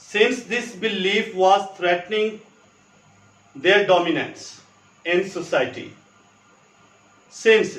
Since this belief was threatening their dominance in society, since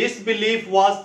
this belief was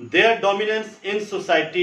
their dominance in society,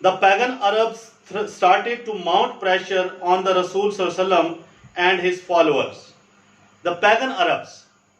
The pagan Arabs started to mount pressure on the Rasul sallallahu alaihi wasallam and his followers. The pagan Arabs,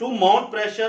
to mount pressure,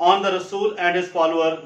on the Rasul and his follower,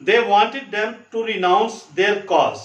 They wanted them to renounce their cause.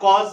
cause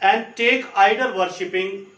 and take idol worshipping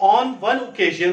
On one occasion,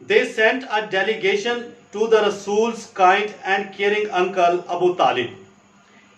they sent a delegation to the Rasul's kind and caring uncle Abu Talib.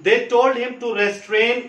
They told him to restrain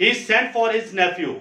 he sent for his nephew,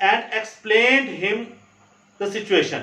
and explained him the situation,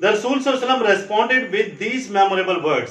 The Rasul sallallahu alaihi wasallam responded with these memorable words.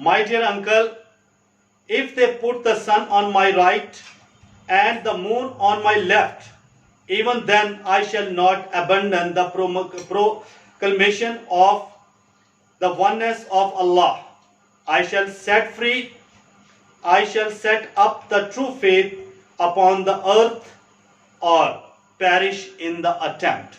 My dear uncle, if they put the sun on my right and the moon on my left, even then I shall not abandon the proclamation of the oneness of Allah. I shall set up the true faith upon the earth or perish in the attempt.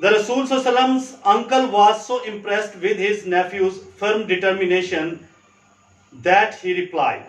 The Rasul sallallahu alaihi wasallam's uncle was so impressed with his nephew's firm determination that he replied.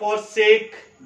forsake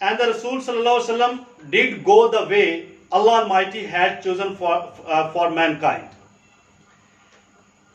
and the Rasul sallallahu alaihi wasallam did go the way Allah Almighty had chosen for mankind.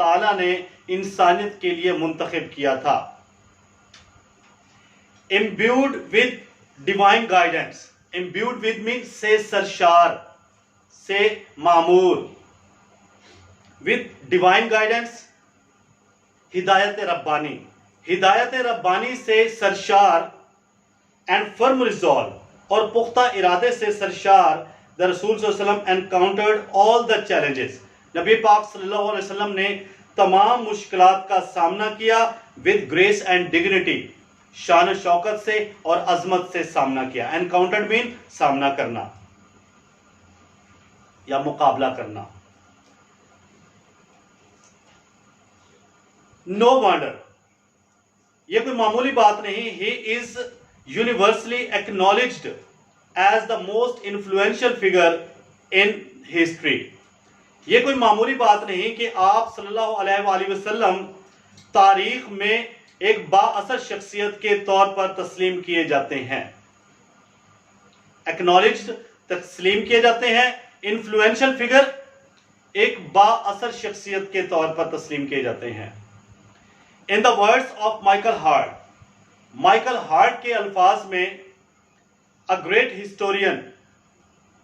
تعالیٰ نے انسانیت کے لیے منتخب کیا تھا. Imbued with divine guidance. Imbued with means سے سرشار, سے معمور. With divine guidance, ہدایت ربانی. ہدایت ربانی سے سرشار and firm resolve, اور پختہ ارادے سے سرشار, the رسول صلی اللہ علیہ وسلم encountered all the challenges. نبی پاک صلی اللہ علیہ وسلم نے تمام مشکلات کا سامنا کیا with grace and dignity, شان و شوکت سے اور عظمت سے سامنا کیا. encountered mean سامنا کرنا یا مقابلہ کرنا. No wonder, یہ کوئی معمولی بات نہیں. He is universally acknowledged as the most influential figure in history. یہ کوئی معمولی بات نہیں کہ آپ صلی اللہ علیہ وآلہ وسلم تاریخ میں ایک با اثر شخصیت کے طور پر تسلیم کیے جاتے ہیں. acknowledged تسلیم کیے جاتے ہیں. influential figure ایک با اثر شخصیت کے طور پر تسلیم کیے جاتے ہیں. In the words of Michael Hart, Michael Hart کے الفاظ میں, a great historian,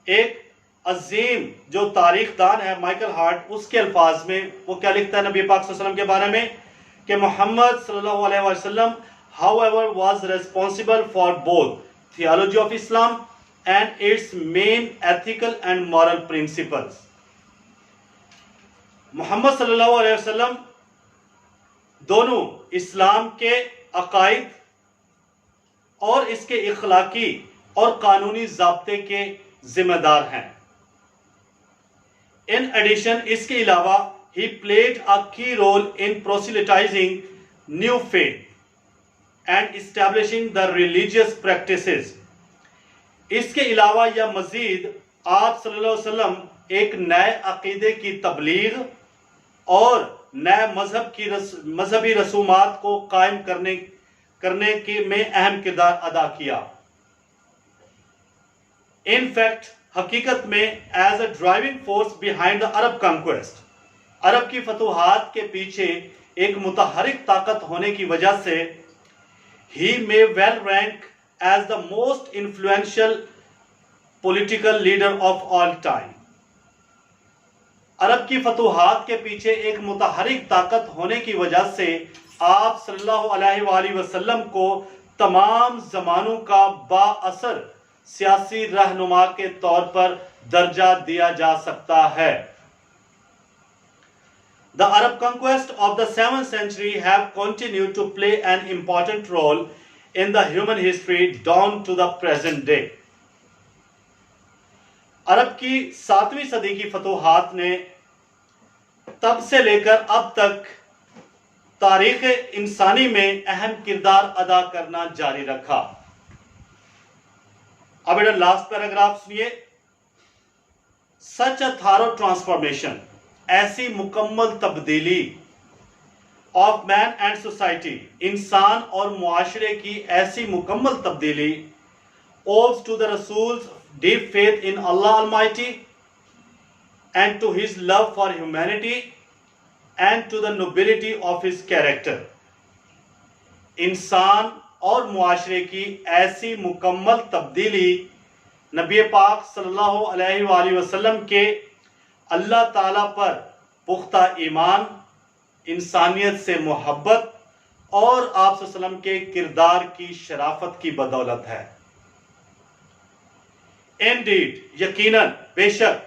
ایک عظیم جو تاریخ دان ہے مائیکل ہارٹ, اس کے الفاظ میں وہ کیا لکھتا ہے نبی پاک صلی اللہ علیہ وسلم کے بارے میں کہ محمد صلی اللہ علیہ وسلم however was responsible for both theology of Islam and its main ethical and moral principles. محمد صلی اللہ علیہ وسلم دونوں اسلام کے عقائد اور اس کے اخلاقی اور قانونی ضابطے کے ذمہ دار ہیں. In addition, اس کے علاوہ he played a key role in proselytizing new faith and establishing the religious practices. اس کے علاوہ یا مزید آپ صلی اللہ علیہ وسلم ایک نئے عقیدے کی تبلیغ اور نئے مذہبی رسومات کو قائم کرنے کے میں اہم کردار ادا کیا. In fact, حقیقت میں as a driving force behind the Arab conquest, عرب کی فتوحات کے پیچھے ایک متحرک طاقت ہونے کی وجہ سے he may well rank as the most influential political leader of all time. عرب کی فتوحات کے پیچھے ایک متحرک طاقت ہونے کی وجہ سے آپ صلی اللہ علیہ وآلہ وسلم کو تمام زمانوں کا با اثر سیاسی رہنما کے طور پر درجہ دیا جا سکتا ہے. The Arab conquest of the 7th century have continued to play an important role in the human history down to the present day. عرب کی 7ویں صدی کی فتوحات نے تب سے لے کر اب تک تاریخ انسانی میں اہم کردار ادا کرنا جاری رکھا. اب ایڈا لاسٹ پیراگراف سنیے. Such a thorough transformation, ایسی مکمل تبدیلی of man and society, انسان اور معاشرے کی ایسی مکمل تبدیلی owes to the Rasul's deep faith in Allah Almighty and to his love for humanity and to the nobility of his character. انسان اور معاشرے کی ایسی مکمل تبدیلی نبی پاک صلی اللہ علیہ وآلہ وسلم کے اللہ تعالیٰ پر پختہ ایمان, انسانیت سے محبت اور آپ صلی اللہ علیہ وسلم کے کردار کی شرافت کی بدولت ہے. Indeed, یقیناً, بے شک,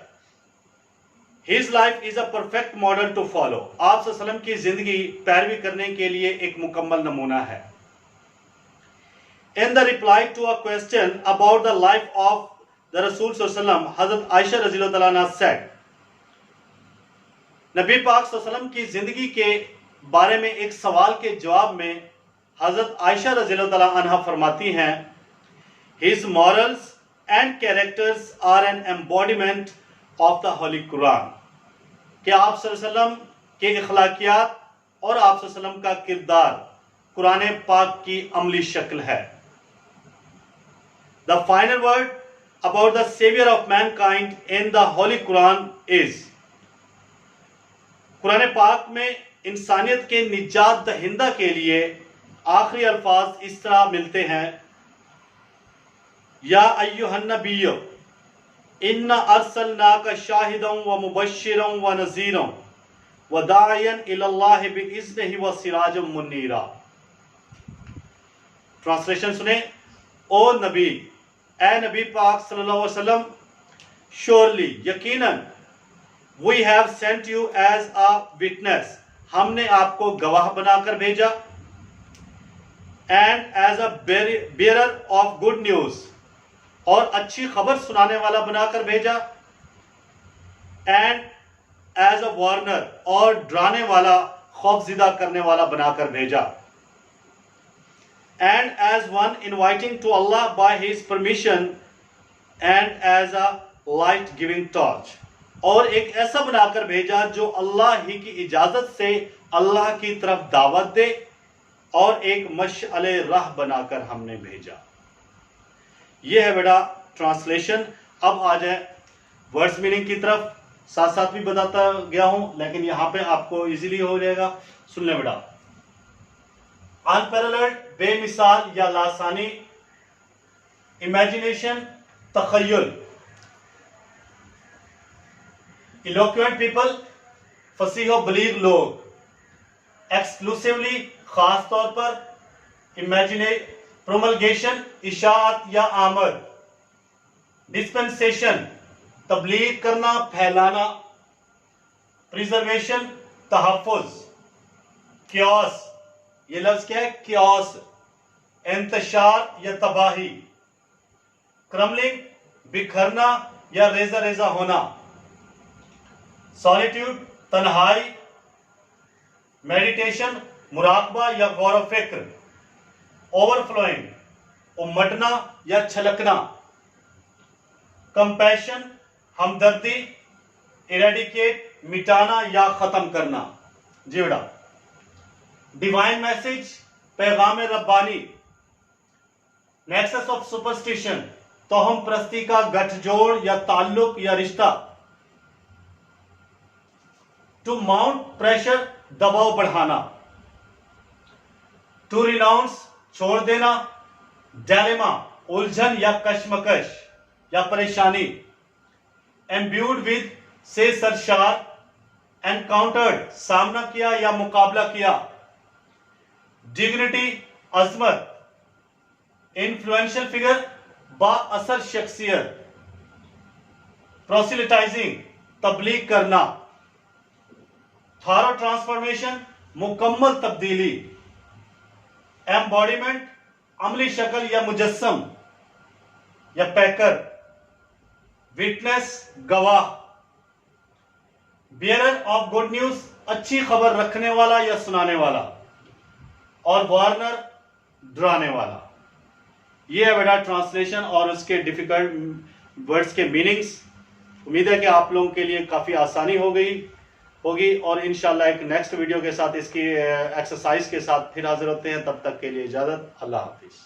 his life is a perfect model to follow. آپ صلی اللہ علیہ وسلم کی زندگی پیروی کرنے کے لیے ایک مکمل نمونہ ہے. In the reply to a question about the life of the Rasul صلی اللہ علیہ وسلم, حضرت عائشہ رضی اللہ عنہا said, نبی پاک صلی اللہ علیہ وسلم کی زندگی کے بارے میں ایک سوال کے جواب میں حضرت عائشہ رضی اللہ عنہا فرماتی ہیں, his morals and characters are an embodiment of the Holy Quran. کہ آپ صلی اللہ علیہ وسلم کے اخلاقیات اور آپ صلی اللہ علیہ وسلم کا کردار قرآن پاک کی عملی شکل ہے. The final word about the Savior of mankind in the Holy Quran is, قرآن پاک میں انسانیت کے نجات دہندہ کے لیے آخری الفاظ اس طرح ملتے ہیں، یا ایھا النبی انا ارسلناک شاہدا ومبشرا ونذیرا وداعیا الی اللہ باذنہ وسراجا منیرا۔ ٹرانسلیشن سنیں، او نبی، اے نبی پاک صلی اللہ علیہ وسلم، surely یقیناً we have sent you as a witness، ہم نے آپ کو گواہ بنا کر بھیجا، and as a bearer of good news، اور اچھی خبر سنانے والا بنا کر بھیجا، and as a warner، اور ڈرانے والا، خوف زدہ کرنے والا بنا کر بھیجا، and as one inviting to Allah by his permission and as a light giving torch، اور ایک ایسا بنا کر بھیجا جو اللہ ہی کی اجازت سے اللہ کی طرف دعوت دے، اور ایک مشعل راہ بنا کر ہم نے بھیجا۔ یہ ہے بیٹا ٹرانسلیشن۔ اب آ جائیں ورڈز میننگ کی طرف، ساتھ ساتھ بھی بتاتا گیا ہوں لیکن یہاں پہ آپ کو ایزیلی ہو جائے گا، سن لیں بیٹا۔ unparalleled، بے مثال یا لاسانی، imagination، تخیل، eloquent people، فصیح و بلیغ لوگ، exclusively، خاص طور پر، promulgation، اشاعت یا آمد، dispensation، تبلیغ کرنا، پھیلانا، preservation، تحفظ، chaos، یہ لفظ کیا ہے؟ chaos، انتشار یا تباہی، crumbling، بکھرنا یا ریزہ ریزہ ہونا، solitude، تنہائی، meditation، مراقبہ یا غور و فکر، overflowing، امٹنا یا چھلکنا، compassion، ہمدردی، eradicate، مٹانا یا ختم کرنا۔ جی بیٹا، ڈیوائن میسج، پیغام ربانی، نیکسس آف سپرسٹیشن، توہم پرستی کا گٹھ جوڑ یا تعلق یا رشتہ، ٹو ماؤنٹ، پریشر، دباؤ بڑھانا، ٹو ریناؤنس، چھوڑ دینا، ڈیلیما، الجھن یا کشمکش یا پریشانی، امبیوڈ ود، سے سرشار، انکاؤنٹرڈ، سامنا کیا یا مقابلہ کیا، ڈگنیٹی، عظمت، انفلوئنشل فگر، با اثر شخصیت، پروسیلیٹائزنگ، تبلیغ کرنا، تھارو ٹرانسفارمیشن، مکمل تبدیلی، ایمبوڈیمنٹ، عملی شکل یا مجسم یا پیکر، وٹنس، گواہ، بیئرر آف گڈ نیوز، اچھی خبر رکھنے والا یا سنانے والا، اور وارنر، ڈرانے والا۔ یہ ہے بیٹا ٹرانسلیشن اور اس کے ڈیفیکلٹ ورڈز کے میننگز۔ امید ہے کہ آپ لوگوں کے لیے کافی آسانی ہوگی اور انشاءاللہ ایک نیکسٹ ویڈیو کے ساتھ اس کی ایکسرسائز کے ساتھ پھر حاضر ہوتے ہیں۔ تب تک کے لیے اجازت، اللہ حافظ۔